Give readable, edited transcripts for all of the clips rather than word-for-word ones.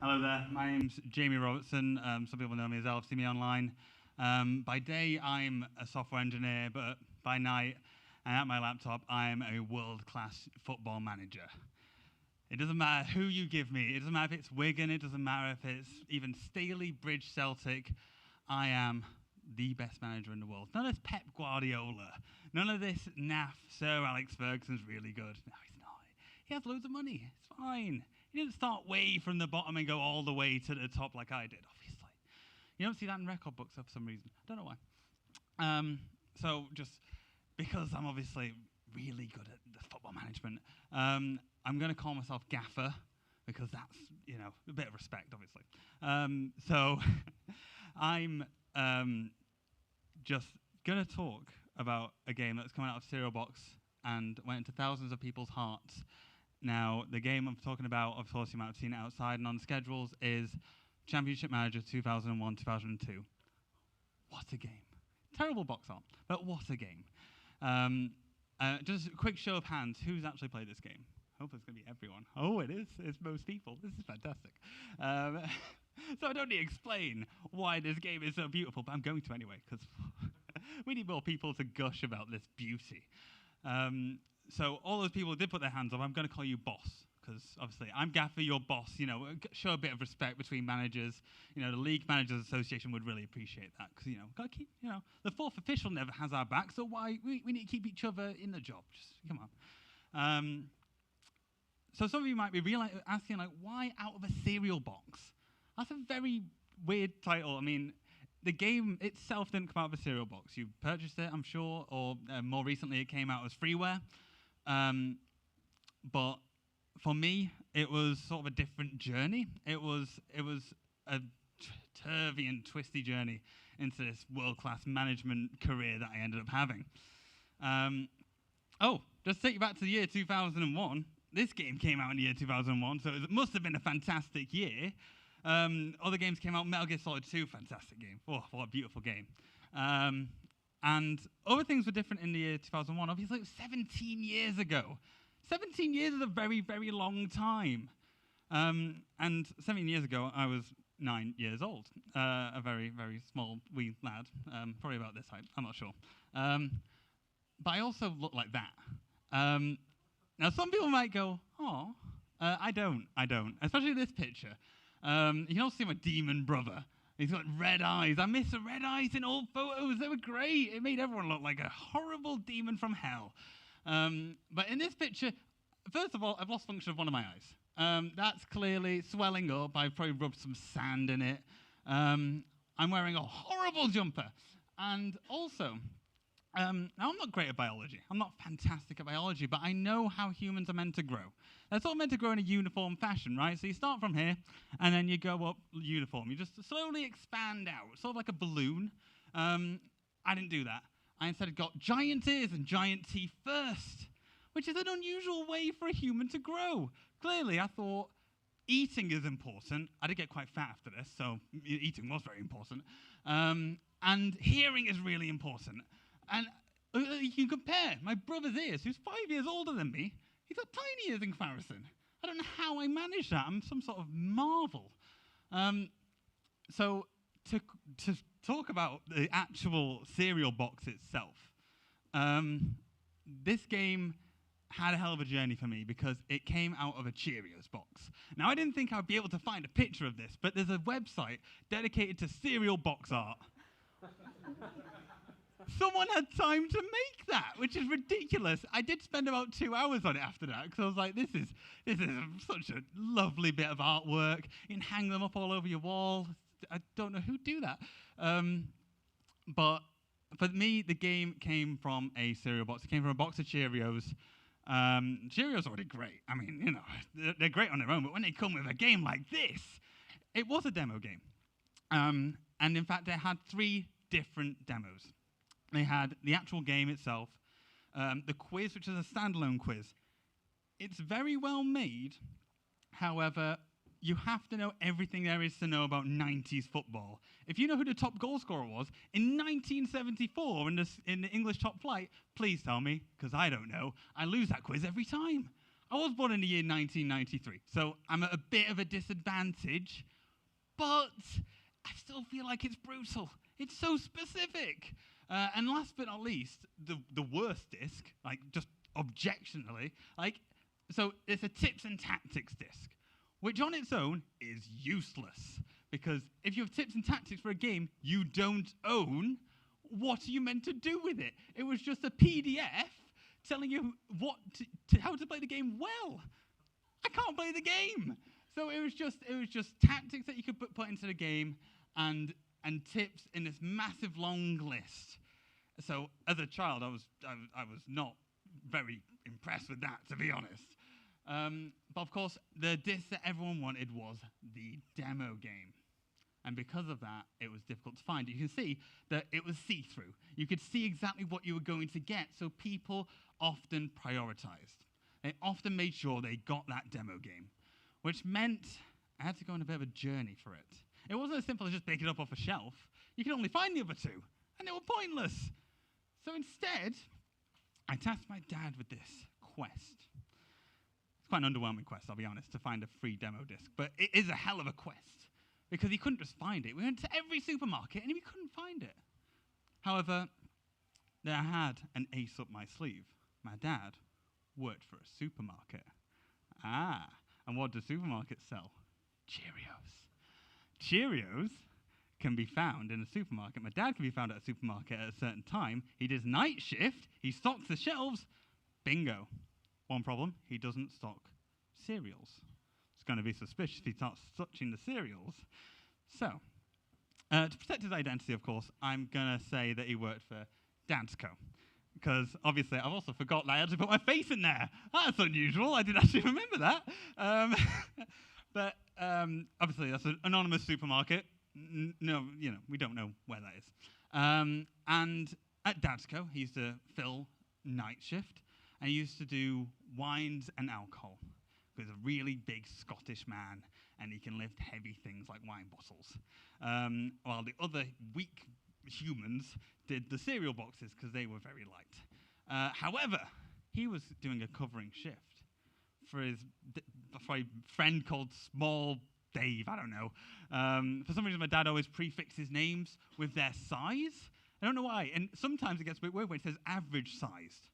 Hello there, my name's Jamie Robertson. Some people know me as Elf, see me online. By day, I'm a software engineer, but by night, and at my laptop, I'm a world-class football manager. It doesn't matter who you give me. It doesn't matter if it's Wigan. It doesn't matter if it's even Staley, Bridge, Celtic. I am the best manager in the world. None of this Pep Guardiola. None of this naff Sir Alex Ferguson's really good. No, he's not. He has loads of money. It's fine. He didn't start way from the bottom and go all the way to the top like I did, obviously. You don't see that in record books for some reason. I don't know why. So just because I'm obviously really good at the football management, I'm going to call myself Gaffer because that's, a bit of respect, obviously. So I'm just going to talk about a game that's come out of Cereal Box and went into thousands of people's hearts. Now, the game I'm talking about, of course, you might have seen it outside and on the schedules, is Championship Manager 2001-2002. What a game. Terrible box art, but what a game. Just a quick show of hands, who's actually played this game? I hope it's going to be everyone. Oh, it is. It's most people. This is fantastic. So I don't need to explain why this game is so beautiful, but I'm going to anyway, because we need more people to gush about this beauty. So all those people who did put their hands up, I'm going to call you boss, because obviously I'm Gaffer, you're boss. Show a bit of respect between managers. The League Managers Association would really appreciate that, because got to keep. The fourth official never has our back, so why we need to keep each other in the job? Just come on. So some of you might be asking, why out of a cereal box? That's a very weird title. I mean, the game itself didn't come out of a cereal box. You purchased it, I'm sure, or more recently it came out as freeware. But for me, it was sort of a different journey. It was a turvy and twisty journey into this world-class management career that I ended up having. Just to take you back to the year 2001. This game came out in the year 2001, so it must have been a fantastic year. Other games came out, Metal Gear Solid 2, fantastic game. Oh, what a beautiful game. And other things were different in the year 2001. Obviously, it was 17 years ago. 17 years is a very, very long time. And 17 years ago, I was 9 years old. A very, very small wee lad. Probably about this height, I'm not sure. But I also look like that. Now, some people might go, oh, I don't. Especially this picture. You can also see my demon brother. He's got red eyes. I miss the red eyes in old photos. They were great. It made everyone look like a horrible demon from hell. But in this picture, first of all, I've lost function of one of my eyes. That's clearly swelling up. I've probably rubbed some sand in it. I'm wearing a horrible jumper. And also, now I'm not great at biology. I'm not fantastic at biology, but I know how humans are meant to grow. They're sort of meant to grow in a uniform fashion, right? So you start from here, and then you go up uniform. You just slowly expand out, sort of like a balloon. I didn't do that. I instead got giant ears and giant teeth first, which is an unusual way for a human to grow. Clearly, I thought eating is important. I did get quite fat after this, so eating was very important. And hearing is really important. And you can compare my brother's ears, who's 5 years older than me. He's got tiny ears in comparison. I don't know how I managed that. I'm some sort of marvel. So to talk about the actual cereal box itself, this game had a hell of a journey for me because it came out of a Cheerios box. Now, I didn't think I'd be able to find a picture of this, but there's a website dedicated to cereal box art. Someone had time to make that, which is ridiculous. I did spend about 2 hours on it after that, because I was like, this is such a lovely bit of artwork. You can hang them up all over your wall. I don't know who'd do that. But for me, the game came from a cereal box. It came from a box of Cheerios. Cheerios are already great. I mean, they're great on their own, but when they come with a game like this, it was a demo game. And in fact, it had 3 different demos. They had the actual game itself, the quiz, which is a standalone quiz. It's very well made. However, you have to know everything there is to know about 90s football. If you know who the top goal scorer was in 1974 in the English top flight, please tell me, because I don't know. I lose that quiz every time. I was born in the year 1993, so I'm at a bit of a disadvantage, but I still feel like it's brutal. It's so specific. And last but not least, the worst disc, like just objectionably, so it's a tips and tactics disc, which on its own is useless. Because if you have tips and tactics for a game you don't own, what are you meant to do with it? It was just a PDF telling you how to play the game well. I can't play the game. So it was just tactics that you could put into the game and tips in this massive long list. So as a child, I was not very impressed with that, to be honest. But of course, the disc that everyone wanted was the demo game. And because of that, it was difficult to find. You can see that it was see-through. You could see exactly what you were going to get, so people often prioritized. They often made sure they got that demo game, which meant I had to go on a bit of a journey for it. It wasn't as simple as just picking it up off a shelf. You could only find the other two, and they were pointless. So instead, I tasked my dad with this quest. It's quite an underwhelming quest, I'll be honest, to find a free demo disc, but it is a hell of a quest. Because he couldn't just find it. We went to every supermarket and we couldn't find it. However, I had an ace up my sleeve. My dad worked for a supermarket. And what do supermarkets sell? Cheerios. Cheerios can be found in a supermarket. My dad can be found at a supermarket at a certain time. He does night shift. He stocks the shelves. Bingo. One problem, he doesn't stock cereals. It's going to be suspicious if he starts touching the cereals. So, to protect his identity, of course, I'm going to say that he worked for Dansko. Because, obviously, I've also forgot that I had to put my face in there. That's unusual. I didn't actually remember that. But, obviously, that's an anonymous supermarket. No, we don't know where that is. And at Dansko, he used to fill night shift. And he used to do wines and alcohol. He's a really big Scottish man, and he can lift heavy things like wine bottles. While the other weak humans did the cereal boxes because they were very light. However, he was doing a covering shift for a friend called Small Dave, I don't know. For some reason, my dad always prefixes names with their size. I don't know why. And sometimes it gets a bit weird when it says average sized.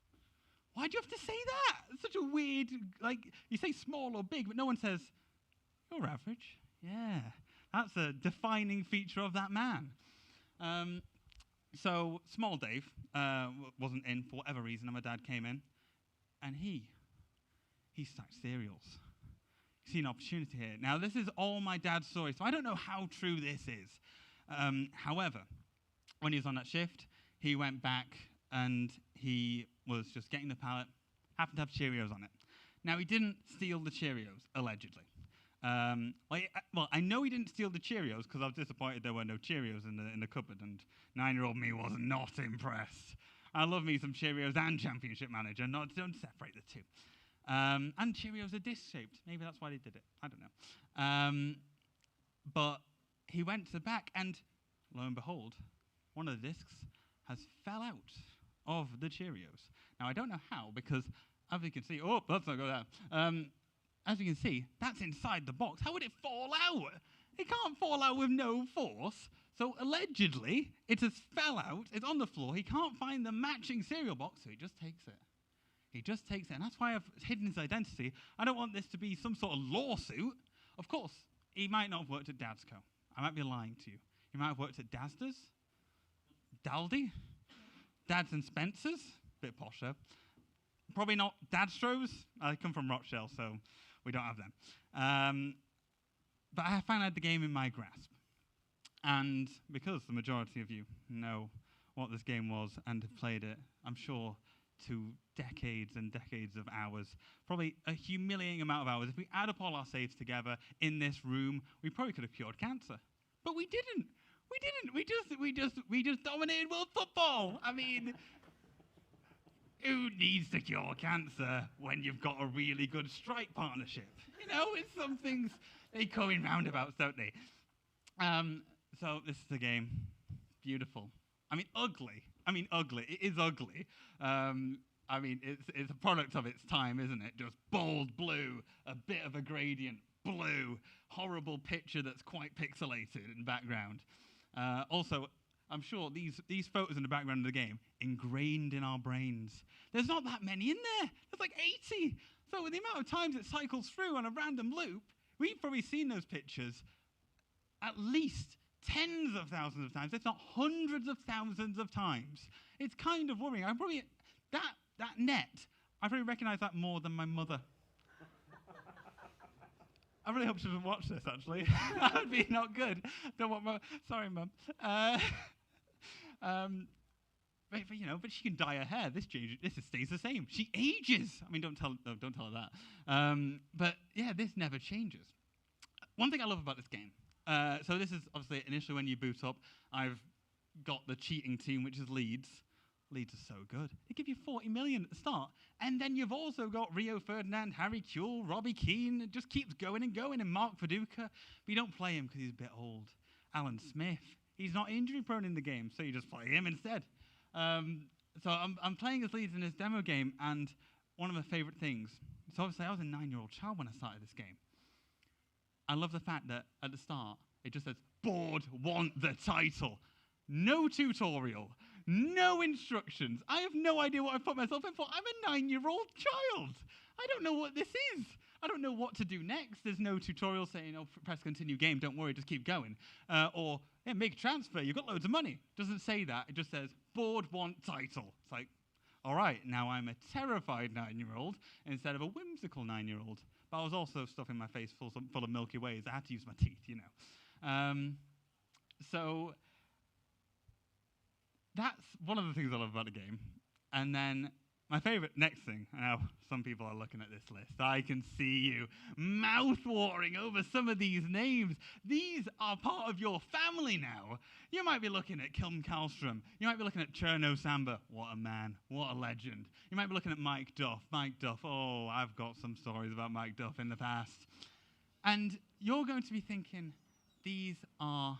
Why do you have to say that? It's such a weird, you say small or big, but no one says, you're average. Yeah, that's a defining feature of that man. So Small Dave wasn't in for whatever reason, and my dad came in, and he stacked cereals. You see an opportunity here. Now, this is all my dad's story, so I don't know how true this is. However, when he was on that shift, he went back and he was just getting the pallet, happened to have Cheerios on it. Now, he didn't steal the Cheerios, allegedly. I know he didn't steal the Cheerios because I was disappointed there were no Cheerios in the cupboard, and 9-year-old me was not impressed. I love me some Cheerios and Championship Manager, don't separate the two. And Cheerios are disc-shaped. Maybe that's why they did it. I don't know. But he went to the back, and lo and behold, one of the discs has fell out of the Cheerios. Now, I don't know how, because as you can see, let's not go there. As you can see, that's inside the box. How would it fall out? It can't fall out with no force. So allegedly, it has fell out. It's on the floor. He can't find the matching cereal box, so he just takes it. He just takes it, and that's why I've hidden his identity. I don't want this to be some sort of lawsuit. Of course, he might not have worked at Dadsko. I might be lying to you. He might have worked at Dasda's, Daldi, Dads and Spencer's, bit posher. Probably not Dadstro's. I come from Rochdale, so we don't have them. But I finally had the game in my grasp. And because the majority of you know what this game was and have played it, I'm sure, to decades and decades of hours, probably a humiliating amount of hours. If we add up all our saves together in this room, we probably could have cured cancer. But we didn't. We just dominated world football. I mean, who needs to cure cancer when you've got a really good strike partnership? You know, it's some things, they come in roundabouts, don't they? So this is the game. Beautiful. I mean, ugly. It is ugly. I mean, it's a product of its time, isn't it? Just bold blue, a bit of a gradient, blue, horrible picture that's quite pixelated in the background. Also, I'm sure these photos in the background of the game, ingrained in our brains. There's not that many in there. There's like 80. So with the amount of times it cycles through on a random loop, we've probably seen those pictures at least tens of thousands of times, if not hundreds of thousands of times. It's kind of worrying. I'm probably, that net, I probably recognize that more than my mother. I really hope she doesn't watch this, actually. That would be not good. Don't want Mum. Sorry, Mum. But she can dye her hair. This stays the same. She ages. I mean, don't tell her that. But yeah, this never changes. One thing I love about this game. So this is obviously initially when you boot up. I've got the cheating team, which is Leeds. Leeds are so good. They give you 40 million at the start. And then you've also got Rio Ferdinand, Harry Kewell, Robbie Keane. It just keeps going and going. And Mark Viduka. But you don't play him because he's a bit old. Alan Smith. He's not injury prone in the game, so you just play him instead. So I'm playing as Leeds in this demo game, and one of my favorite things. So obviously I was a 9-year-old child when I started this game. I love the fact that at the start, it just says, board want the title. No tutorial. No instructions. I have no idea what I've put myself in for. I'm a 9-year-old child. I don't know what this is. I don't know what to do next. There's no tutorial saying, oh, press continue game, don't worry, just keep going. Or, yeah, make a transfer, you've got loads of money. It doesn't say that. It just says, board want title. It's like, all right, now I'm a terrified 9-year-old instead of a whimsical 9-year-old. But I was also stuffing my face full of Milky Ways. I had to use my teeth, you know. So that's one of the things I love about the game. And then my favorite next thing, now some people are looking at this list. I can see you mouth-watering over some of these names. These are part of your family now. You might be looking at Kim Karlstrom. You might be looking at Cherno Samba. What a man. What a legend. You might be looking at Mike Duff. Mike Duff. Oh, I've got some stories about Mike Duff in the past. And you're going to be thinking, these are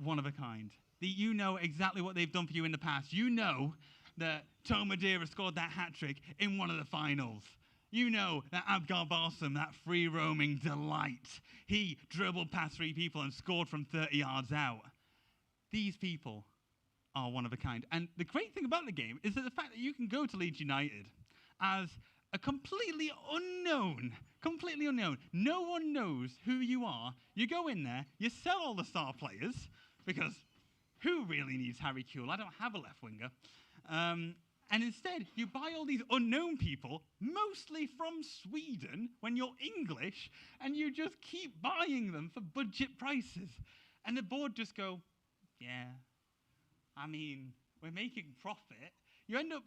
one of a kind. You know exactly what they've done for you in the past. You know that Tom Madeira scored that hat-trick in one of the finals. You know that Abgar Barsam, that free-roaming delight, he dribbled past 3 people and scored from 30 yards out. These people are one of a kind. And the great thing about the game is that the fact that you can go to Leeds United as a completely unknown. No one knows who you are. You go in there, you sell all the star players, because who really needs Harry Kewell? I don't have a left winger. And instead, you buy all these unknown people, mostly from Sweden, when you're English, and you just keep buying them for budget prices. And the board just go, yeah, I mean, we're making profit. You end up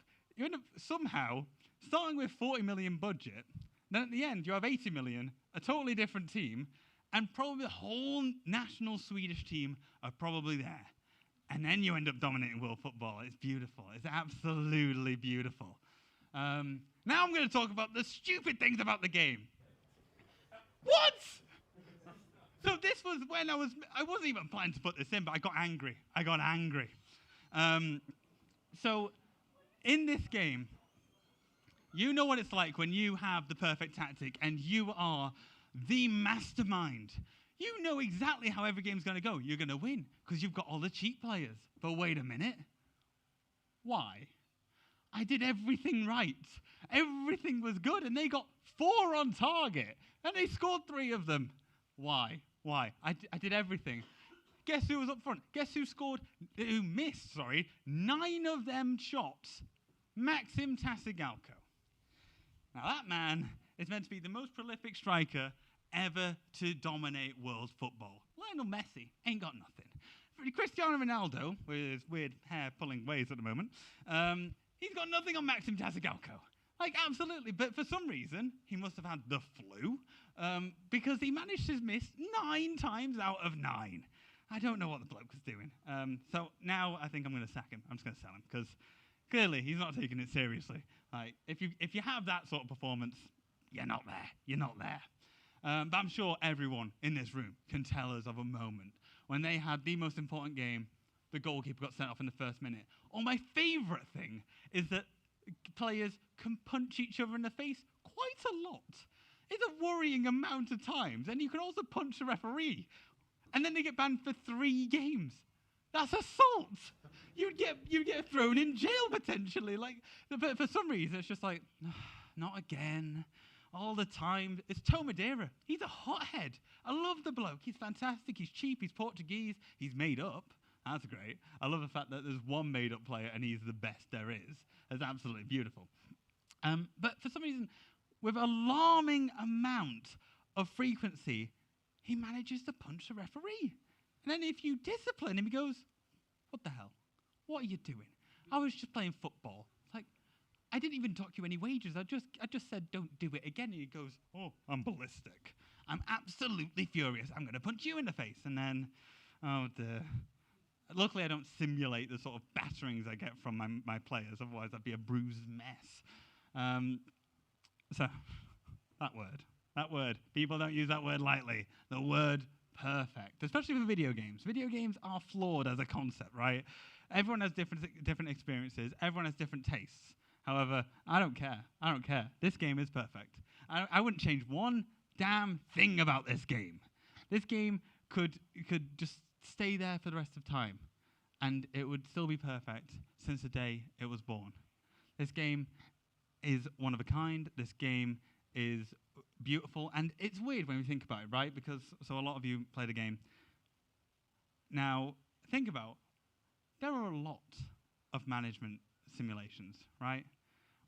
somehow starting with 40 million budget, then at the end you have 80 million, a totally different team, and probably the whole national Swedish team are probably there. And then you end up dominating world football. It's beautiful. It's absolutely beautiful. Now I'm going to talk about the stupid things about the game. What? So this was when I wasn't even planning to put this in, but I got angry. So in this game, you know what it's like when you have the perfect tactic and you are the mastermind. You know exactly how every game's going to go. You're going to win because you've got all the cheap players. But wait a minute. Why? I did everything right. Everything was good, and they got 4 on target, and they scored 3 of them. Why? I did everything. Guess who was up front? Guess who missed 9 of them shots? Maxim Tasigalko. Now that man is meant to be the most prolific striker ever to dominate world football. Lionel Messi ain't got nothing. Cristiano Ronaldo, with his weird hair-pulling ways at the moment, he's got nothing on Maxim Tasigalko. Like, absolutely. But for some reason, he must have had the flu, because he managed to miss 9 times out of 9. I don't know what the bloke was doing. So now I think I'm going to sack him. I'm just going to sell him, because clearly he's not taking it seriously. Like, if you have that sort of performance, you're not there. But I'm sure everyone in this room can tell us of a moment when they had the most important game, the goalkeeper got sent off in the first minute. Or my favourite thing is that players can punch each other in the face quite a lot. It's a worrying amount of times. And you can also punch the referee. And then they get banned for 3 games. That's assault. You'd get thrown in jail potentially. Like, but for some reason, it's just like, not again. All the time. It's Tomadeira. He's a hothead. I love the bloke. He's fantastic. He's cheap. He's Portuguese. He's made up. That's great. I love the fact that there's one made-up player and he's the best there is. That's absolutely beautiful. But for some reason, with alarming amount of frequency, he manages to punch the referee. And then if you discipline him, he goes, what the hell? What are you doing? I was just playing football. It's like, I didn't even dock you any wages. I just said, don't do it again. And he goes, oh, I'm ballistic. I'm absolutely furious. I'm going to punch you in the face. And then, oh dear. Luckily, I don't simulate the sort of batterings I get from my players. Otherwise, I'd be a bruised mess. So, that word. People don't use that word lightly. The word perfect, especially for video games. Video games are flawed as a concept, right? Everyone has different experiences. Everyone has different tastes. However, I don't care. This game is perfect. I wouldn't change one damn thing about this game. This game could just stay there for the rest of time, and it would still be perfect since the day it was born. This game is one of a kind. This game is beautiful, and it's weird when we think about it, right? Because so a lot of you play the game. Now, think about, there are a lot of management simulations, right?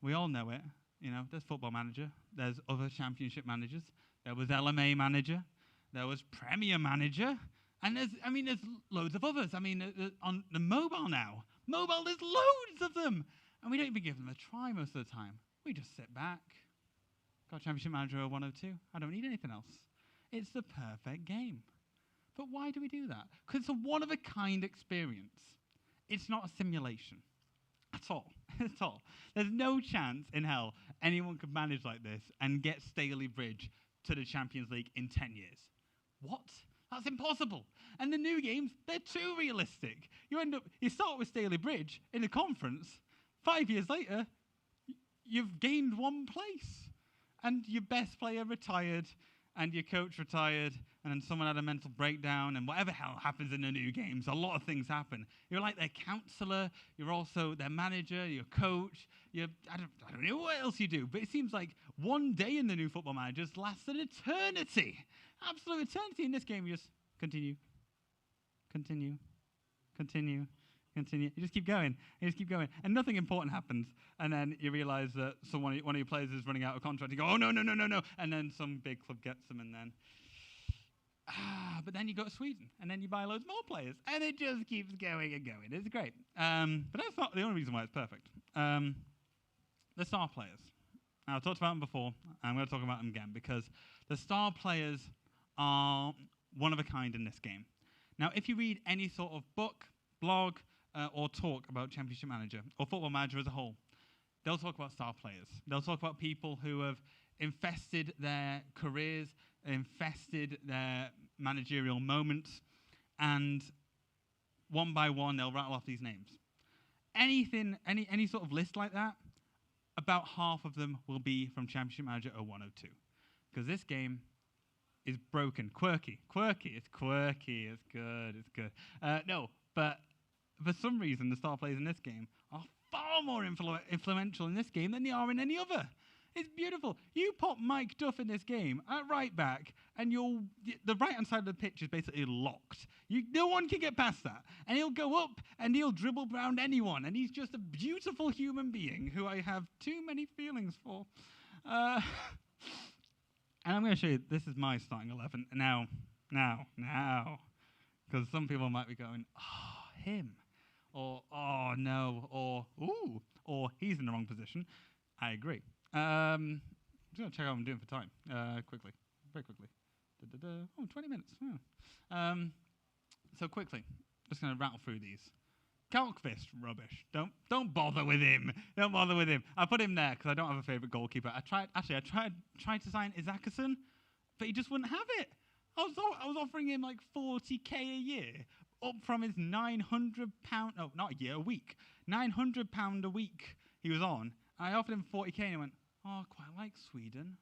We all know it. You know, there's Football Manager, there's other championship managers, there was LMA Manager, there was Premier Manager, and there's loads of others. On the mobile now, there's loads of them, and we don't even give them a try most of the time. We just sit back. Got Championship Manager 0102. I don't need anything else. It's the perfect game. But why do we do that? Because it's a one-of-a-kind experience. It's not a simulation. At all. At all. There's no chance in hell anyone could manage like this and get Staley Bridge to the Champions League in 10 years. What? That's impossible. And the new games, they're too realistic. You start with Staley Bridge in a conference. 5 years later, you've gained 1 place. And your best player retired, and your coach retired, and then someone had a mental breakdown, and whatever hell happens in the new games, a lot of things happen. You're like their counselor, you're also their manager, your coach, I don't know what else you do, but it seems like one day in the new Football Managers lasts an eternity. Absolute eternity. In this game, you just continue. You just keep going. And nothing important happens. And then you realize that one of your players is running out of contract. You go, oh, no. And then some big club gets them, and then... but then you go to Sweden, and then you buy loads more players. And it just keeps going and going. It's great. But that's not the only reason why it's perfect. The star players. Now, I've talked about them before. I'm going to talk about them again, because the star players are one of a kind in this game. Now, if you read any sort of book, blog, or talk about Championship Manager, or Football Manager as a whole, they'll talk about star players. They'll talk about people who have infested their careers, infested their managerial moments, and one by one, they'll rattle off these names. Any sort of list like that, about half of them will be from Championship Manager 0102. Because this game is broken. Quirky. It's good. No, but for some reason, the star players in this game are far more influential in this game than they are in any other. It's beautiful. You pop Mike Duff in this game at right back, and the right-hand side of the pitch is basically locked. No one can get past that. And he'll go up, and he'll dribble around anyone, and he's just a beautiful human being who I have too many feelings for. And I'm going to show you, this is my starting 11. Now. Because some people might be going, oh, him. Or, oh, no. Or, ooh. Or, he's in the wrong position. I agree. I'm just going to check how I'm doing for time. Very quickly. Oh, 20 minutes. Oh. So quickly, just going to rattle through these. Kalkvist, rubbish. Don't bother with him. I put him there because I don't have a favourite goalkeeper. I tried to sign Izakason, but he just wouldn't have it. I was offering him like 40k a year, up from his £900. No, not a year, a week. £900 a week he was on, I offered him 40k and he went, oh, I quite like Sweden.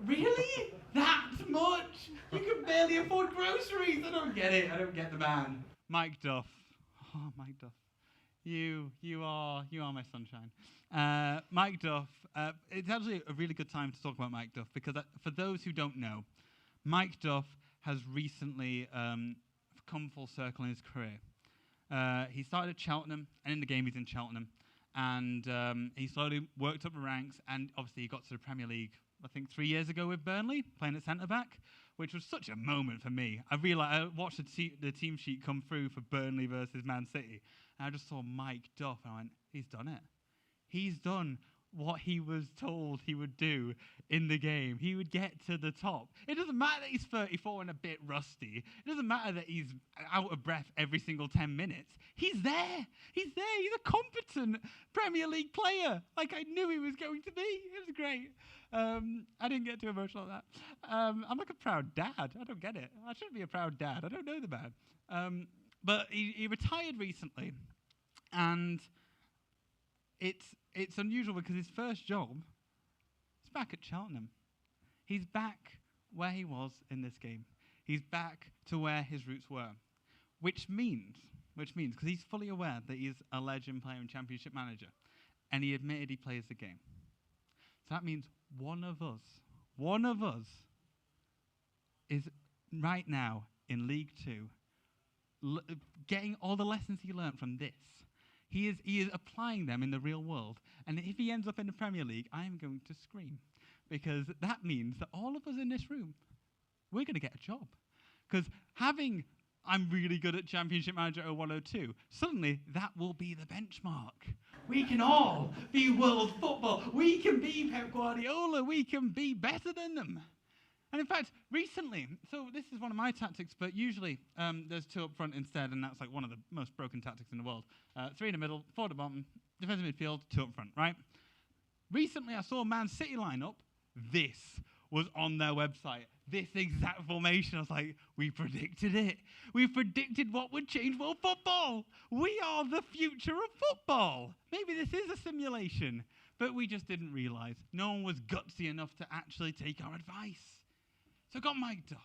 Really? That much? You can barely afford groceries. I don't get it. I don't get the man. Mike Duff. Oh, Mike Duff. You are my sunshine. Mike Duff. It's actually a really good time to talk about Mike Duff because for those who don't know, Mike Duff has recently come full circle in his career. He started at Cheltenham, and in the game he's in Cheltenham, and he slowly worked up the ranks, and obviously he got to the Premier League, I think 3 years ago with Burnley, playing at centre-back, which was such a moment for me. I watched the team sheet come through for Burnley versus Man City, and I just saw Mike Duff, and I went, he's done it. He's done what he was told he would do in the game. He would get to the top. It doesn't matter that he's 34 and a bit rusty. It doesn't matter that he's out of breath every single 10 minutes. He's there. He's there. He's a competent Premier League player, like I knew he was going to be. It was great. I didn't get too emotional at that. I'm like a proud dad. I don't get it. I shouldn't be a proud dad. I don't know the man. But he retired recently, and it's unusual because his first job is back at Cheltenham. He's back where he was in this game. He's back to where his roots were, which means, because he's fully aware that he's a legend player and championship manager, and he admitted he plays the game. So that means one of us is right now in League Two, getting all the lessons he learned from this. He is applying them in the real world. And if he ends up in the Premier League, I am going to scream. Because that means that all of us in this room, we're going to get a job. Because I'm really good at Championship Manager 0102, suddenly that will be the benchmark. We can all be world football. We can be Pep Guardiola. We can be better than them. And in fact, recently, so this is one of my tactics, but usually there's two up front instead, and that's like one of the most broken tactics in the world. 3 in the middle, 4 at the bottom, defensive midfield, 2 up front, right? Recently, I saw Man City line up. This was on their website. This exact formation. I was like, we predicted it. We predicted what would change world football. We are the future of football. Maybe this is a simulation, but we just didn't realize. No one was gutsy enough to actually take our advice. So I got Mike Duff.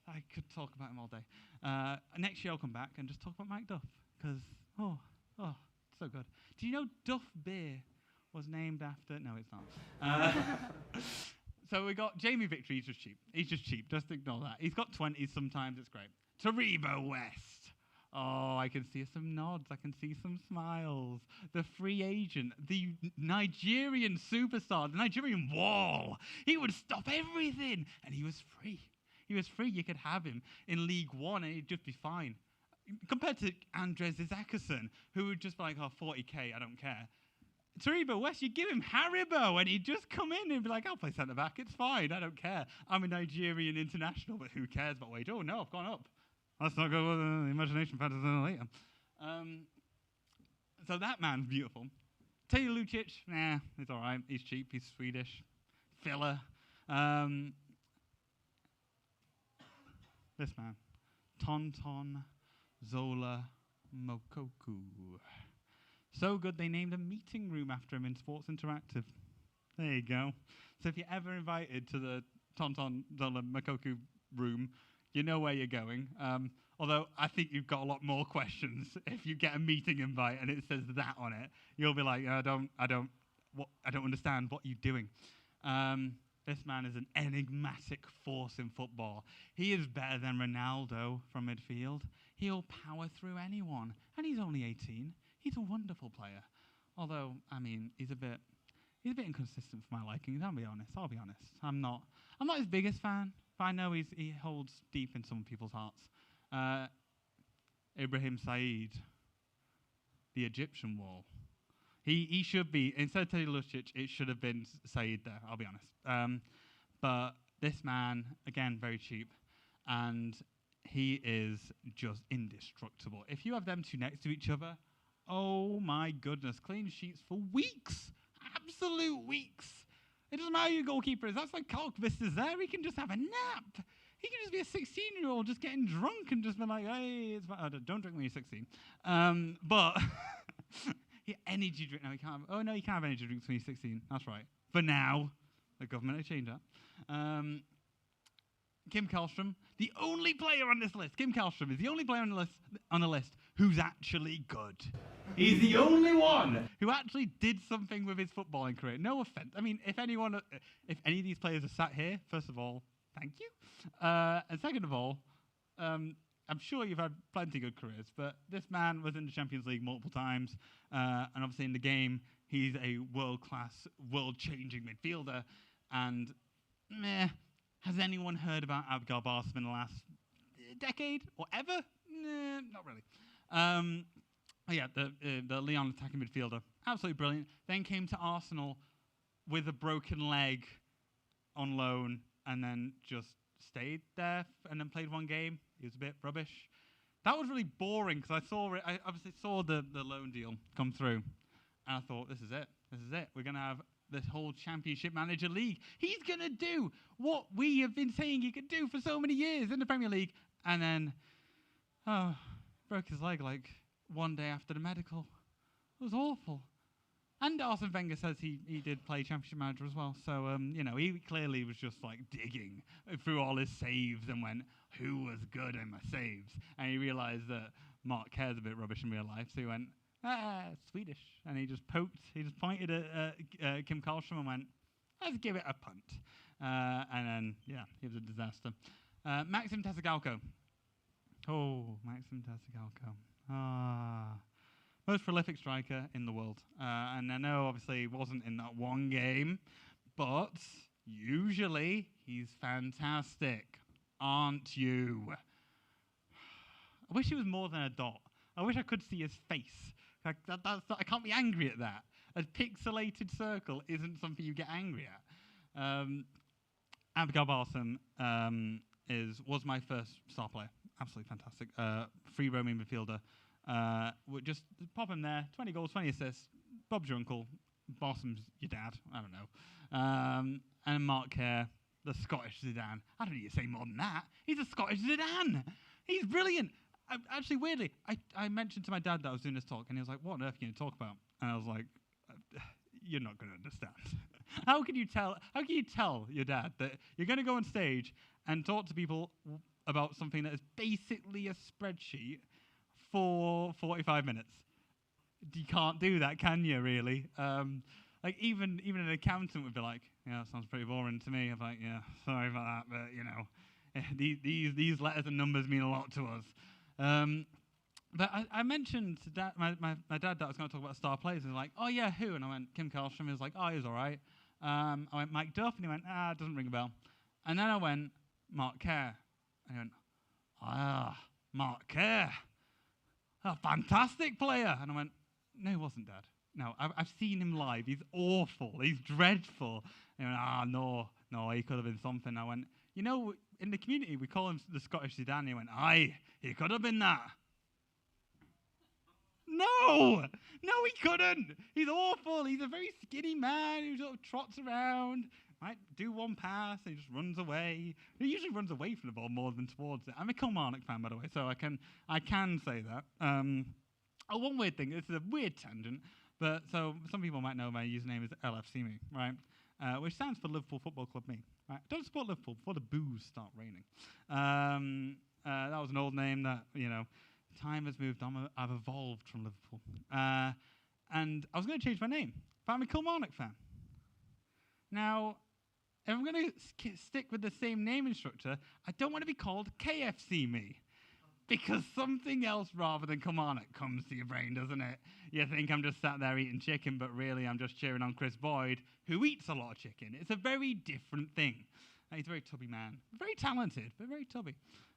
I could talk about him all day. Next year I'll come back and just talk about Mike Duff, because, oh, so good. Do you know Duff Beer was named after... No, it's not. So we got Jamie Victory. He's just cheap. Just ignore that. He's got 20s sometimes. It's great. Taribo West. Oh, I can see some nods. I can see some smiles. The free agent, the Nigerian superstar, the Nigerian wall. He would stop everything, and he was free. He was free. You could have him in League One, and he'd just be fine. Compared to Andres Isaacson, who would just be like, oh, 40k, I don't care. Taribo West, you give him Haribo, and he'd just come in and be like, I'll play centre-back, it's fine, I don't care. I'm a Nigerian international, but who cares about wage? Oh, no, I've gone up. Let's not go with the imagination fantasy later. So that man's beautiful. Taylor Lucic, nah, he's all right. He's cheap, he's Swedish. Filler. This man. Tonton Zola Mokoku. So good they named a meeting room after him in Sports Interactive. There you go. So if you're ever invited to the Tonton Zola Mokoku room, you know where you're going. Although I think you've got a lot more questions. If you get a meeting invite and it says that on it, you'll be like, I don't understand what you're doing. This man is an enigmatic force in football. He is better than Ronaldo from midfield. He'll power through anyone, and he's only 18. He's a wonderful player. Although, I mean, he's a bit inconsistent for my liking. I'll be honest. I'm not his biggest fan. But I know he holds deep in some people's hearts. Ibrahim Said, the Egyptian wall. He should be, instead of Taylor Lucic, it should have been Said there, I'll be honest. But this man, again, very cheap, and he is just indestructible. If you have them two next to each other, oh my goodness, clean sheets for weeks, absolute weeks. It doesn't matter who your goalkeeper is. That's like Carl Vista's there. He can just have a nap. He can just be a 16-year-old just getting drunk and just be like, hey, it's don't drink when you're 16. But Energy drink. No, you can't. Oh no, you can't have energy drinks when you're 16. That's right. For now, the government will change that. Kim Källström, the only player on this list. Kim Källström is the only player on the list who's actually good. He's the only one who actually did something with his footballing career. No offense. I mean, if any of these players are sat here, first of all, thank you. And second of all, I'm sure you've had plenty of good careers, but this man was in the Champions League multiple times, and obviously in the game, he's a world-class, world-changing midfielder. And has anyone heard about Abgar Barsum in the last decade or ever? Not really. The Lyon attacking midfielder, absolutely brilliant. Then came to Arsenal with a broken leg on loan, and then just stayed there and then played one game. He was a bit rubbish. That was really boring because I obviously saw the loan deal come through, and I thought, this is it. We're going to have this whole Championship Manager League. He's going to do what we have been saying he could do for so many years in the Premier League. And then, broke his leg like one day after the medical. It was awful. And Arsene Wenger says he did play Championship Manager as well. So, he clearly was just like digging through all his saves and went, who was good in my saves? And he realised that Mark Kerr's a bit rubbish in real life. So he went, Swedish. And he just pointed at Kim Källström and went, let's give it a punt. And then, he was a disaster. Maxim Tesigalko. Oh, Maxim Tesigalko. Most prolific striker in the world. And I know, obviously, he wasn't in that one game, but usually he's fantastic, aren't you? I wish he was more than a dot. I wish I could see his face. I can't be angry at that. A pixelated circle isn't something you get angry at. Abgar Barsum was my first star player. Absolutely fantastic. Free roaming midfielder. Just pop him there. 20 goals, 20 assists. Bob's your uncle. Barsum's your dad. I don't know. And Mark Kerr, the Scottish Zidane. I don't need to say more than that. He's a Scottish Zidane. He's brilliant. Actually, weirdly, I mentioned to my dad that I was doing this talk, and he was like, what on earth are you going to talk about? And I was like, you're not going to understand. How can you tell your dad that you're going to go on stage and talk to people about something that is basically a spreadsheet for 45 minutes? You can't do that, can you, really? Even an accountant would be like, yeah, that sounds pretty boring to me. I'm like, yeah, sorry about that, but, these letters and numbers mean a lot to us. But I mentioned to dad, my dad that I was going to talk about star players, and he was like, oh, yeah, who? And I went, Kim Källström. He was like, oh, he was all right. I went, Mike Duff, and he went, it doesn't ring a bell. And then I went, Mark Kerr. And he went, Mark Kerr. A fantastic player. And I went, no, he wasn't, Dad. No, I've seen him live. He's awful. He's dreadful. And he went, no, he could have been something. I went, in the community, we call him the Scottish Zidane. He went, aye, he could have been that. No, he couldn't. He's awful. He's a very skinny man who sort of trots around, might do one pass, and he just runs away. He usually runs away from the ball more than towards it. I'm a Kilmarnock fan, by the way, so I can say that. One weird thing, this is a weird tangent, but so some people might know my username is LFCme, right? Which stands for Liverpool Football Club Me. Right? Don't support Liverpool before the boos start raining. That was an old name that, time has moved on. I've evolved from Liverpool. And I was going to change my name, but I'm a Kilmarnock fan. Now, if I'm going to stick with the same naming structure, I don't want to be called KFC Me. Because something else rather than Kilmarnock comes to your brain, doesn't it? You think I'm just sat there eating chicken, but really I'm just cheering on Chris Boyd, who eats a lot of chicken. It's a very different thing. He's a very tubby man. Very talented, but very tubby.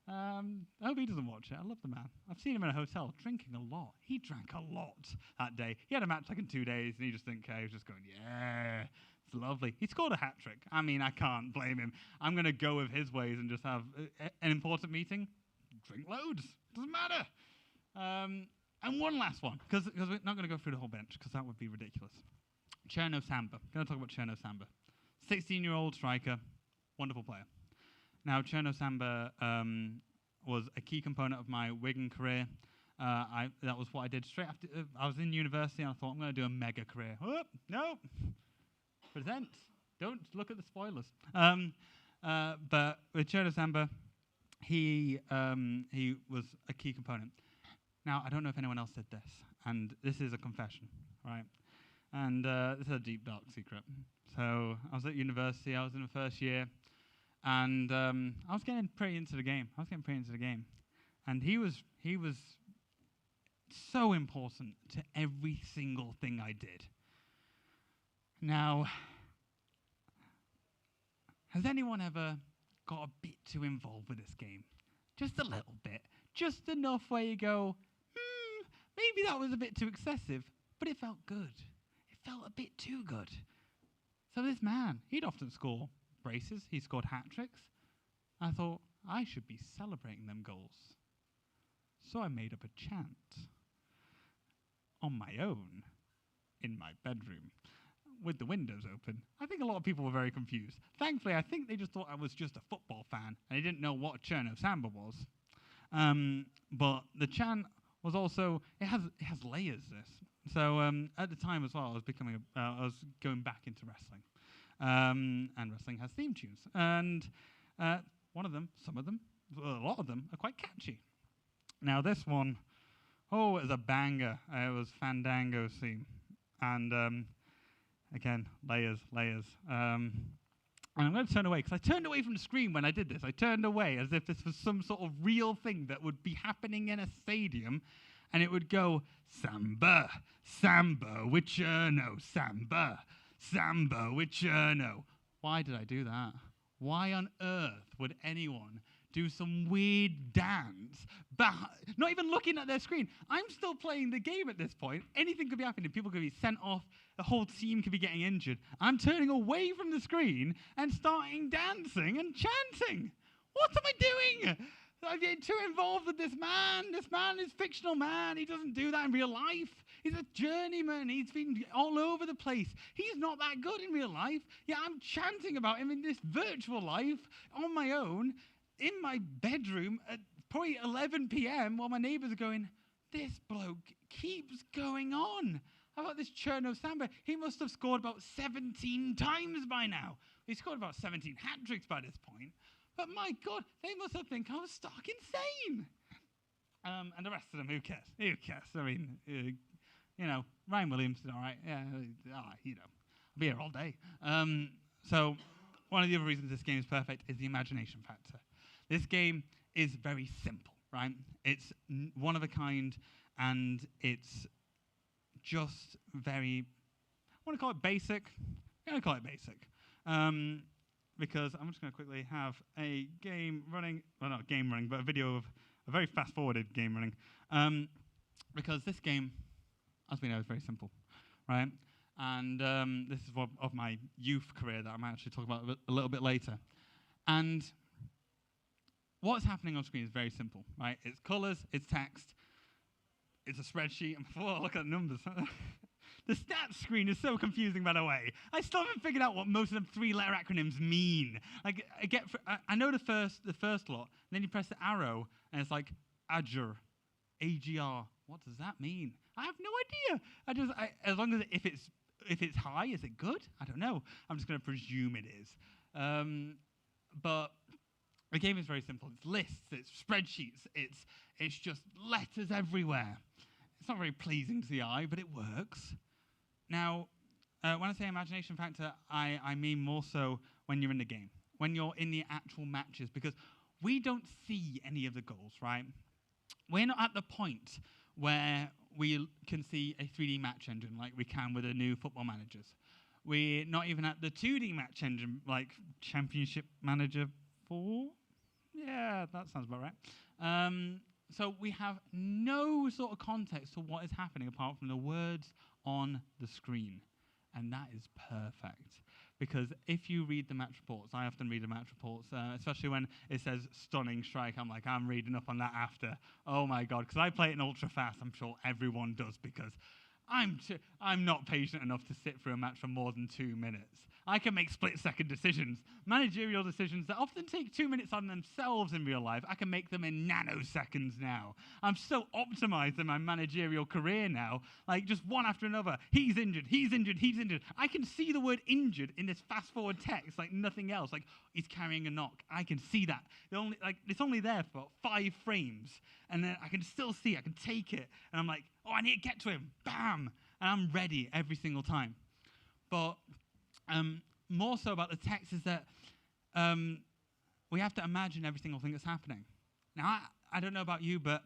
I hope he doesn't watch it. I love the man. I've seen him in a hotel drinking a lot. He drank a lot that day. He had a match like in 2 days, and he just didn't care. He was just going, yeah, it's lovely. He scored a hat-trick. I mean, I can't blame him. I'm going to go with his ways and just have an important meeting. Drink loads. Doesn't matter. And one last one, because we're not going to go through the whole bench, because that would be ridiculous. Cherno Samba. Going to talk about Cherno Samba. 16-year-old striker. Wonderful player. Now, Cherno Samba was a key component of my Wigan career. That was what I did straight after I was in university, and I thought I'm going to do a mega career. Oh, no, present. Don't look at the spoilers. But with Cherno Samba, he was a key component. Now, I don't know if anyone else did this, and this is a confession, right? And this is a deep, dark secret. So I was at university, I was in the first year, and I was getting pretty into the game. And he was so important to every single thing I did. Now, has anyone ever got a bit too involved with this game? Just a little bit. Just enough where you go, maybe that was a bit too excessive, but it felt good. It felt a bit too good. So this man, he'd often score braces. He scored hat tricks. I thought, I should be celebrating them goals. So I made up a chant on my own in my bedroom with the windows open. I think a lot of people were very confused. Thankfully, I think they just thought I was just a football fan and they didn't know what Cherno Samba was. But the chant was also, it has layers, this. So at the time as well, I was going back into wrestling. And wrestling has theme tunes. And some of them, a lot of them are quite catchy. Now this one, it was a banger. It was Fandango's theme. And again, layers. And I'm going to turn away, because I turned away from the screen when I did this. I turned away as if this was some sort of real thing that would be happening in a stadium, and it would go, Samba, Samba with Cherno, Samba, Samba with Cherno. Why did I do that? Why on earth would anyone do some weird dance, not even looking at their screen? I'm still playing the game at this point. Anything could be happening. People could be sent off. The whole team could be getting injured. I'm turning away from the screen and starting dancing and chanting. What am I doing? I'm getting too involved with this man. This man is a fictional man. He doesn't do that in real life. He's a journeyman. He's been all over the place. He's not that good in real life. Yeah, I'm chanting about him in this virtual life on my own in my bedroom at probably 11 p.m. while my neighbors are going, this bloke keeps going on. How about this Cherno Samba? He must have scored about 17 times by now. He scored about 17 hat tricks by this point. But my God, they must have think I was stark insane. And the rest of them, who cares? Who cares? I mean, Ryan Williams did all right. Yeah, I'll be here all day. So one of the other reasons this game is perfect is the imagination factor. This game is very simple, right? It's one of a kind, and it's just very, I want to call it basic. I'm going to call it basic. Because I'm just going to quickly have a game running, well, not a game running, but a video of a very fast-forwarded game running. Because this game, as we know, is very simple, right? And this is of my youth career that I might actually talk about a little bit later. And what's happening on screen is very simple, right? It's colors, it's text, it's a spreadsheet. Whoa, look at the numbers. The stats screen is so confusing, by the way. I still haven't figured out what most of them three-letter acronyms mean. Like, I know the first lot, and then you press the arrow, and it's like AGR, AGR. What does that mean? I have no idea. As long as if it's high, is it good? I don't know. I'm just going to presume it is. But the game is very simple. It's lists, it's spreadsheets, it's just letters everywhere. It's not very pleasing to the eye, but it works. Now, when I say imagination factor, I mean more so when you're in the game, when you're in the actual matches, because we don't see any of the goals, right? We're not at the point where we can see a 3D match engine like we can with the new football managers. We're not even at the 2D match engine like Championship Manager 4. Yeah, that sounds about right. So we have no sort of context to what is happening apart from the words on the screen. And that is perfect. Because if you read the match reports, I often read the match reports, especially when it says stunning strike, I'm reading up on that after. Oh my God, because I play it in ultra fast, I'm sure everyone does, because I'm not patient enough to sit through a match for more than 2 minutes. I can make split-second decisions. Managerial decisions that often take 2 minutes on themselves in real life, I can make them in nanoseconds now. I'm so optimized in my managerial career now, like just one after another. He's injured, he's injured, he's injured. I can see the word injured in this fast-forward text like nothing else. Like, he's carrying a knock. I can see that. It's only there for 5 frames, and then I can still see it. I can take it, and I'm like, oh, I need to get to him. Bam! And I'm ready every single time. But more so about the text is that we have to imagine every single thing that's happening. Now, I don't know about you, but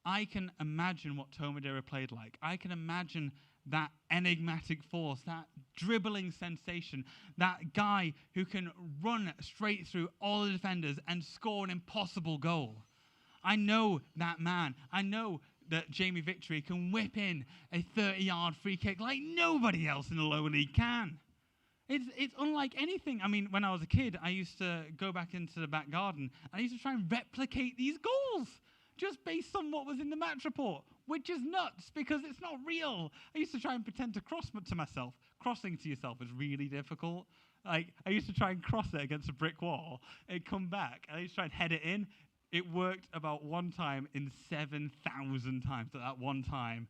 I can imagine what Tomodera played like. I can imagine that enigmatic force, that dribbling sensation, that guy who can run straight through all the defenders and score an impossible goal. I know that man. I know that Jamie Victory can whip in a 30-yard free kick like nobody else in the lower league can. It's unlike anything. I mean, when I was a kid, I used to go back into the back garden, and I used to try and replicate these goals just based on what was in the match report, which is nuts because it's not real. I used to try and pretend to cross to myself. Crossing to yourself is really difficult. Like, I used to try and cross it against a brick wall. It'd come back, and I used to try and head it in. It worked about one time in 7,000 times at that one time.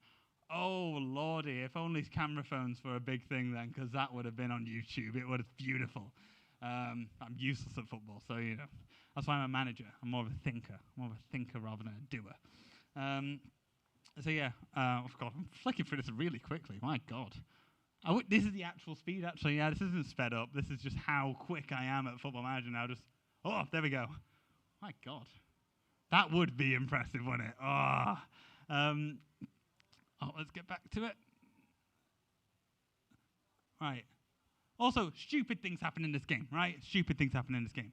Oh, lordy, if only camera phones were a big thing then, because that would have been on YouTube. It would have been beautiful. I'm useless at football, so, you know. That's why I'm a manager. I'm more of a thinker. I'm more of a thinker rather than a doer. So, yeah. Oh, God, I'm flicking through this really quickly. My God. This is the actual speed, actually. Yeah, this isn't sped up. This is just how quick I am at Football Manager now. Oh, there we go. My God. That would be impressive, wouldn't it? Let's get back to it. Right. Also, stupid things happen in this game, right? Stupid things happen in this game.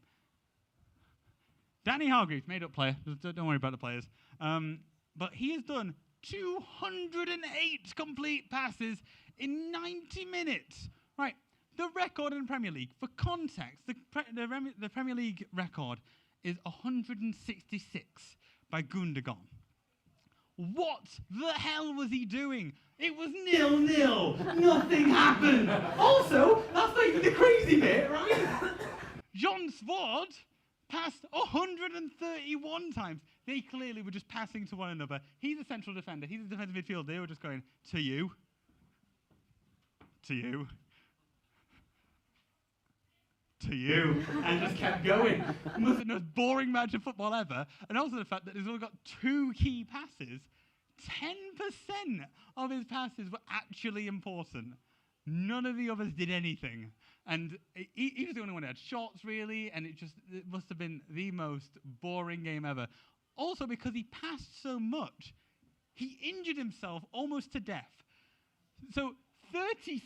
Danny Hargreaves, made-up player. Don't worry about the players. But he has done 208 complete passes in 90 minutes. Right. The record in the Premier League, for context, the Premier League record is 166 by Gundogan. What the hell was he doing? It was 0-0. Nothing happened. Also, that's not even the crazy bit, right? John Sward passed 131 times. They clearly were just passing to one another. He's a central defender. He's a defensive midfielder. They were just going, to you. To you. To you, and just kept going. Must have the most boring match of football ever, and also the fact that he's only got 2 key passes. 10% of his passes were actually important. None of the others did anything, and he was the only one who had shots, really, and it must have been the most boring game ever. Also, because he passed so much, he injured himself almost to death. So 36%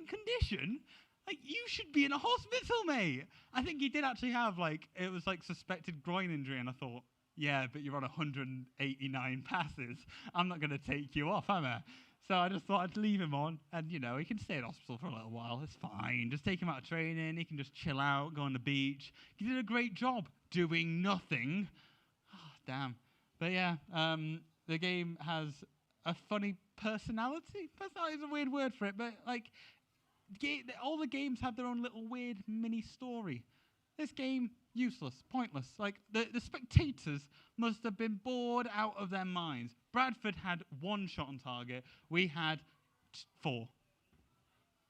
condition. Like, you should be in a hospital, mate. I think he did actually have, it was suspected groin injury, and I thought, yeah, but you're on 189 passes. I'm not going to take you off, am I? So I just thought I'd leave him on, and, you know, he can stay in hospital for a little while. It's fine. Just take him out of training. He can just chill out, go on the beach. He did a great job doing nothing. Oh, damn. But, yeah, the game has a funny personality. Personality is a weird word for it, but, all the games have their own little weird mini story. This game, useless, pointless. The spectators must have been bored out of their minds. Bradford had 1 shot on target. We had 4.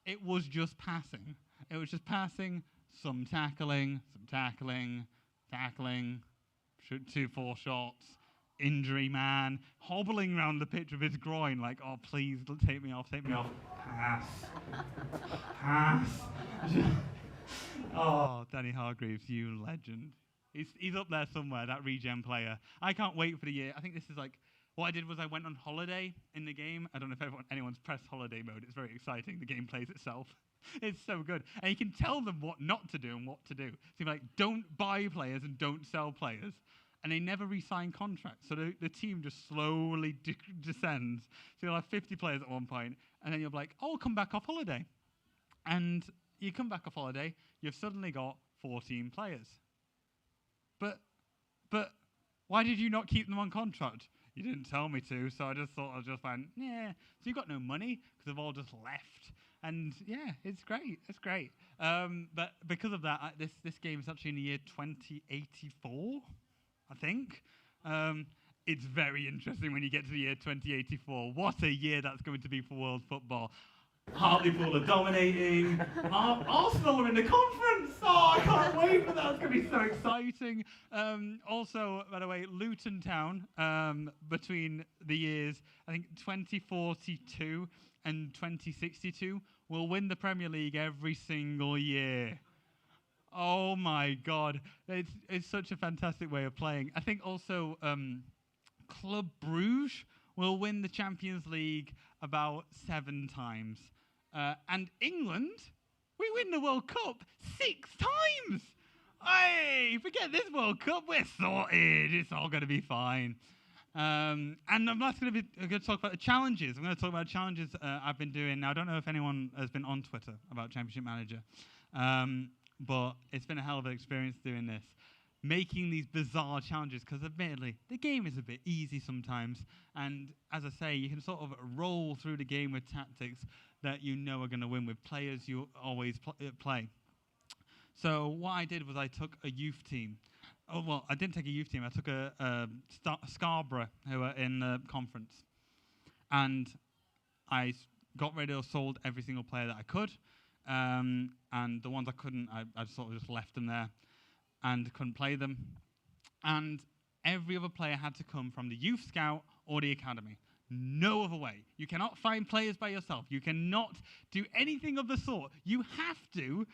It was just passing. It was just passing, some tackling, 2-4 shots, injury man, hobbling around the pitch with his groin like, oh, please, take me off. Pass. Oh, Danny Hargreaves, you legend. He's up there somewhere, that regen player. I can't wait for the year. I think this is what I did was I went on holiday in the game. I don't know if anyone's pressed holiday mode. It's very exciting. The game plays itself. It's so good. And you can tell them what not to do and what to do. So you're like, don't buy players and don't sell players. And they never re-sign contracts. So the team just slowly descends. So you'll have 50 players at one point, and then you'll be like, oh, come back off holiday. And you come back off holiday, you've suddenly got 14 players. But why did you not keep them on contract? You didn't tell me to, so I just thought I just went, yeah. So you've got no money, because they've all just left. And yeah, it's great. It's great. But because of that, this game is actually in the year 2084, I think. It's very interesting when you get to the year 2084. What a year that's going to be for world football. Hartlepool are dominating. Arsenal are in the conference. Oh, I can't wait for that. It's going to be so exciting. Also, by the way, Luton Town, between the years, I think 2042 and 2062, will win the Premier League every single year. Oh my God. It's such a fantastic way of playing. I think also Club Bruges will win the Champions League about 7 times. And England, we win the World Cup 6 times. Hey, forget this World Cup. We're sorted. It's all going to be fine. And I'm not going to talk about the challenges. I'm going to talk about challenges I've been doing. Now, I don't know if anyone has been on Twitter about Championship Manager, but it's been a hell of an experience doing this. Making these bizarre challenges, because admittedly, the game is a bit easy sometimes. And as I say, you can sort of roll through the game with tactics that you know are going to win with players you always play. So what I did was I took a youth team. Oh, well, I didn't take a youth team. I took a Scarborough, who were in the conference. And I got rid of, sold every single player that I could. And the ones I couldn't, I sort of just left them there and couldn't play them. And every other player had to come from the youth scout or the academy. No other way. You cannot find players by yourself. You cannot do anything of the sort. You have to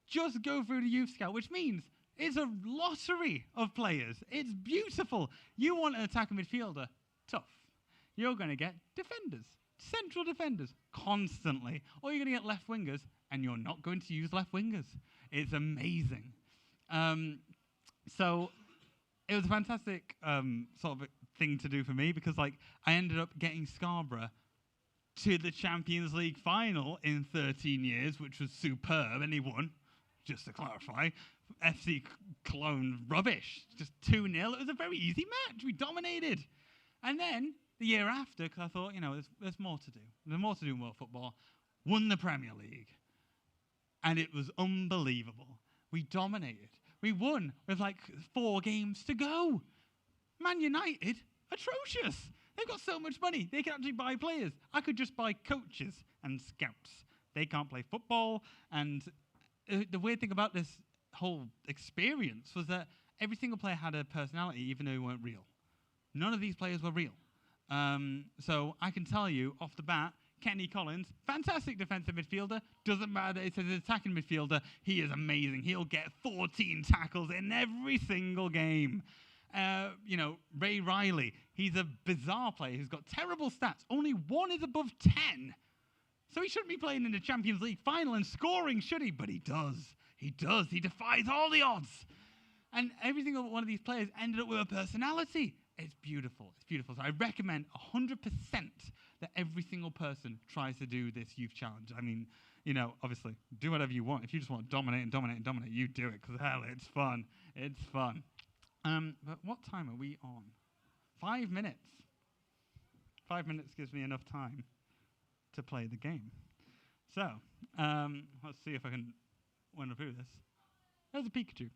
just go through the youth scout, which means it's a lottery of players. It's beautiful. You want an attacking midfielder? Tough. You're going to get defenders, central defenders, constantly. Or you're going to get left wingers, and you're not going to use left wingers. It's amazing. So it was a fantastic sort of thing to do for me, because like I ended up getting Scarborough to the Champions League final in 13 years, which was superb, and he won, just to clarify. FC Cologne, rubbish, just 2-0. It was a very easy match. We dominated. And then the year after, because I thought, there's more to do. There's more to do in world football. Won the Premier League. And it was unbelievable. We dominated. We won with like 4 games to go. Man United, atrocious. They've got so much money. They can actually buy players. I could just buy coaches and scouts. They can't play football. And the weird thing about this whole experience was that every single player had a personality, even though they weren't real. None of these players were real. So I can tell you off the bat, Kenny Collins, fantastic defensive midfielder. Doesn't matter that it's an attacking midfielder. He is amazing. He'll get 14 tackles in every single game. Ray Riley, he's a bizarre player who's got terrible stats. Only 1 is above 10. So he shouldn't be playing in the Champions League final and scoring, should he? But he does. He does. He defies all the odds. And every single one of these players ended up with a personality. It's beautiful. It's beautiful. So I recommend 100% that every single person tries to do this youth challenge. I mean, obviously, do whatever you want. If you just want to dominate and dominate and dominate, you do it, because hell, it's fun. It's fun. But what time are we on? 5 minutes. 5 minutes gives me enough time to play the game. So, let's see if I can win through this. There's a Pikachu.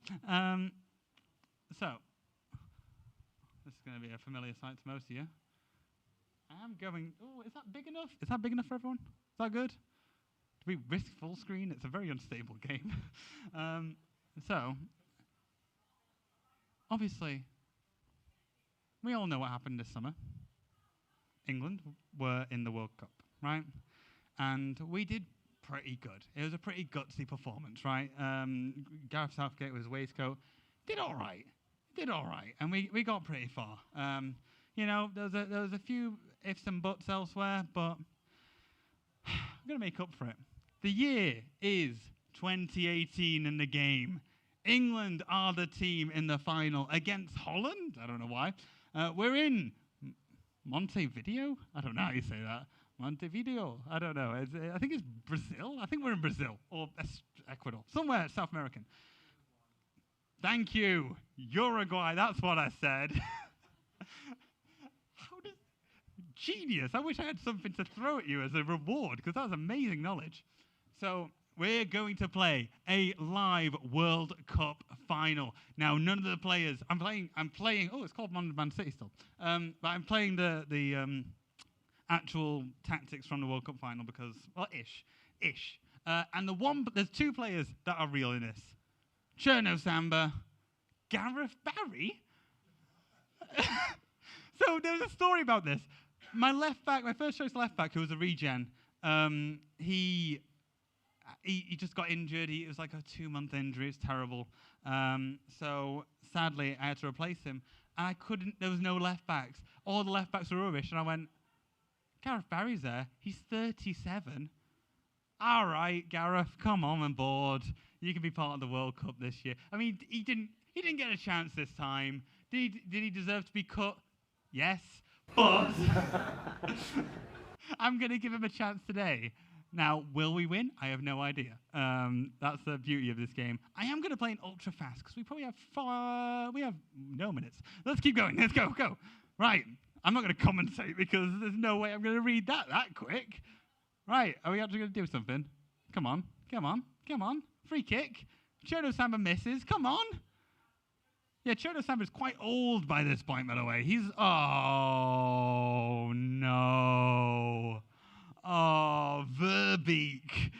So, this is going to be a familiar sight to most of you. I'm going, is that big enough? Is that big enough for everyone? Is that good? Do we risk full screen? It's a very unstable game. So, obviously, we all know what happened this summer. England were in the World Cup, right? And we did pretty good. It was a pretty gutsy performance, right? Gareth Southgate with his waistcoat did all right. And we got pretty far. There was a few ifs and buts elsewhere, but I'm going to make up for it. The year is 2018 in the game. England are the team in the final against Holland. I don't know why. We're in Montevideo? I don't know how you say that. Montevideo? I don't know. I think it's Brazil. I think we're in Brazil or Ecuador. Somewhere South American. Thank you. Uruguay. That's what I said. Genius. I wish I had something to throw at you as a reward, because that was amazing knowledge. So we're going to play a live World Cup final. Now, none of the players. I'm playing. Oh, it's called Man City still. But I'm playing the actual tactics from the World Cup final because, well, ish. And there's two players that are real in this. Cherno Samba, Gareth Barry. So there was a story about this. My first choice left back, who was a regen, he just got injured. It was like a 2-month injury. It's terrible. So sadly, I had to replace him. And I couldn't. There was no left backs. All the left backs were rubbish. And I went, Gareth Barry's there. He's 37. All right, Gareth, come on board. You can be part of the World Cup this year. I mean, he didn't get a chance this time. Did he deserve to be cut? Yes, but I'm going to give him a chance today. Now, will we win? I have no idea. That's the beauty of this game. I am going to play an ultra fast because we probably have no minutes. Let's keep going. Let's go. Right. I'm not going to commentate because there's no way I'm going to read that quick. Right. Are we actually going to do something? Come on. Free kick. Cherno Samba misses. Come on. Yeah, Cherno Samba's quite old by this point, by the way. Oh, no. Oh, Verbeek.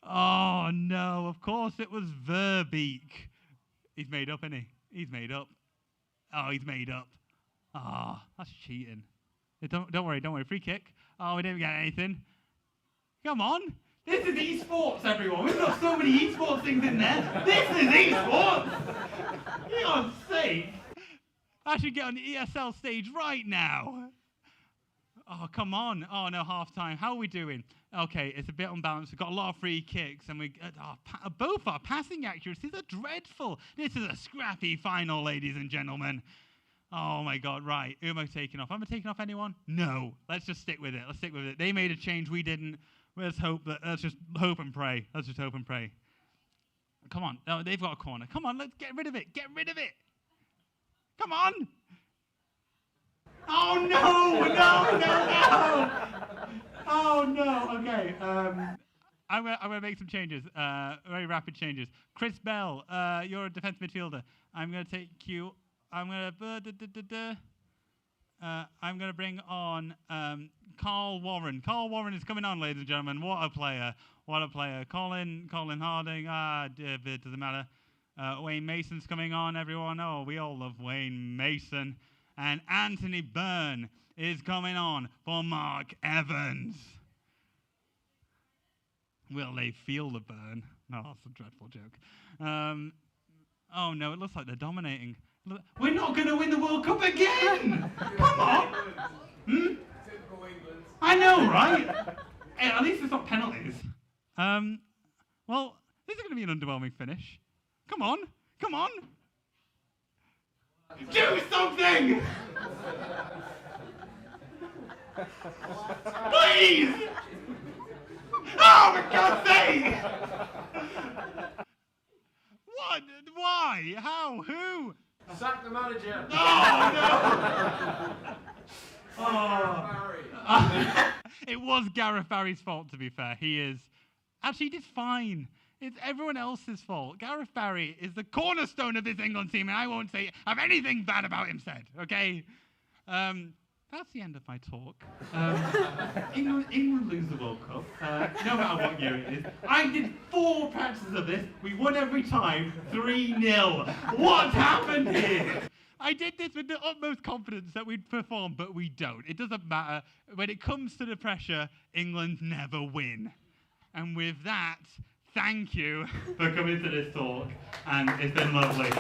Oh, no. Of course it was Verbeek. He's made up, isn't he? He's made up. Oh, he's made up. Oh, that's cheating. Don't worry. Free kick. Oh, we didn't get anything. Come on. This is esports, everyone. We've got so many esports things in there. This is esports. For God's sake. I should get on the ESL stage right now. Oh, come on. Oh, no, half-time. How are we doing? Okay, it's a bit unbalanced. We've got a lot of free kicks, and both our passing accuracies are dreadful. This is a scrappy final, ladies and gentlemen. Oh, my God, right. Who am I taking off? Am I taking off anyone? No. Let's just stick with it. They made a change. We didn't. Let's just hope and pray. Come on. No, they've got a corner. Come on, let's get rid of it. Come on. Oh, no. Oh, no. Okay. I'm gonna make some changes. Very rapid changes. Chris Bell, you're a defensive midfielder. I'm gonna take you. I'm gonna bring on Carl Warren. Carl Warren is coming on, ladies and gentlemen. What a player. Colin Harding. It doesn't matter. Wayne Mason's coming on, everyone. Oh, we all love Wayne Mason. And Anthony Byrne is coming on for Mark Evans. Will they feel the burn? Oh, that's a dreadful joke. Oh, no, it looks like they're dominating. We're not going to win the World Cup again! Come on! I know, right? Hey, at least it's not penalties. Well, this is going to be an underwhelming finish. Come on! Do something! Please! Oh, for God's sake! What? Why? How? Who? Sack the manager. Oh, no! Oh. It was Gareth Barry's fault, to be fair. He did fine. It's everyone else's fault. Gareth Barry is the cornerstone of this England team, and I won't have anything bad about him said, okay? That's the end of my talk. England lose the World Cup, no matter what year it is. I did 4 practices of this. We won every time, 3-0. What happened here? I did this with the utmost confidence that we'd perform, but we don't. It doesn't matter. When it comes to the pressure, England never win. And with that, thank you for coming to this talk, and it's been lovely.